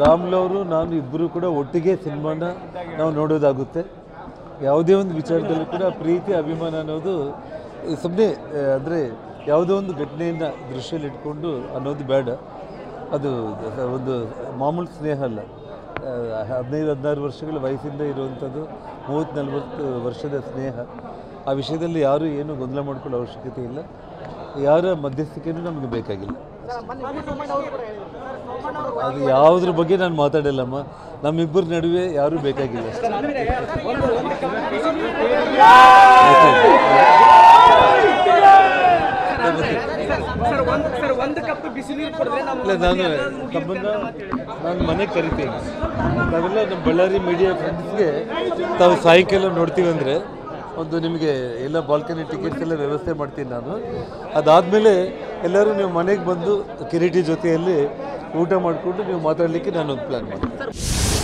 ರಾಮ್ಲು ಅವರು ನಾನು ಇಬ್ಬರು ಕೂಡ ಒಟ್ಟಿಗೆ ಸಿನಿಮಾನ ನಾವು ನೋಡೋದಾಗುತ್ತೆ. ಯಾವುದೇ ಒಂದು ವಿಚಾರದಲ್ಲೂ ಕೂಡ ಪ್ರೀತಿ ಅಭಿಮಾನ ಅನ್ನೋದು ಸುಮ್ಮನೆ ಅಂದರೆ ಯಾವುದೋ ಒಂದು ಘಟನೆಯನ್ನು ದೃಷ್ಟಿಯಲ್ಲಿ ಇಟ್ಕೊಂಡು ಅನ್ನೋದು ಬೇಡ. ಅದು ಒಂದು ಮಾಮೂಲು ಸ್ನೇಹ ಅಲ್ಲ. 15-16 ವರ್ಷಗಳ ವಯಸ್ಸಿಂದ ಇರುವಂಥದ್ದು 30-40 ವರ್ಷದ ಸ್ನೇಹ. ಆ ವಿಷಯದಲ್ಲಿ ಯಾರೂ ಏನು ಗೊಂದಲ ಮಾಡ್ಕೊಳ್ಳೋ ಅವಶ್ಯಕತೆ ಇಲ್ಲ. ಯಾರ ಮಧ್ಯಸ್ಥಿಕೆಯೂ ನಮಗೆ ಬೇಕಾಗಿಲ್ಲ. ಅದು ಯಾವುದ್ರ ಬಗ್ಗೆ ನಾನು ಮಾತಾಡಲ್ಲಮ್ಮ. ನಮ್ಮಿಬ್ಬರ ನಡುವೆ ಯಾರೂ ಬೇಕಾಗಿಲ್ಲ. ಇಲ್ಲ, ನಾನು ಮನೆಗೆ ಕರಿತೀನಿ. ನಾವೆಲ್ಲ ನಮ್ಮ ಬಳ್ಳಾರಿ ಮೀಡಿಯಾ ಫ್ರೆಂಡ್ಸ್ಗೆ ತಾವು ಸಾಯಂಕಾಲ ನೋಡ್ತೀವಿ ಅಂದರೆ ಒಂದು ನಿಮಗೆ ಎಲ್ಲ ಬಾಲ್ಕನಿ ಟಿಕೆಟ್ಸ್ ಎಲ್ಲ ವ್ಯವಸ್ಥೆ ಮಾಡ್ತೀನಿ ನಾನು. ಅದಾದಮೇಲೆ ಎಲ್ಲರೂ ನೀವು ಮನೆಗೆ ಬಂದು ಕಿರೀಟಿ ಜೊತೆಯಲ್ಲಿ ಊಟ ಮಾಡಿಕೊಂಡು ನೀವು ಮಾತಾಡಲಿಕ್ಕೆ ನಾನೊಂದು ಪ್ಲ್ಯಾನ್ ಮಾಡ್ತೀನಿ.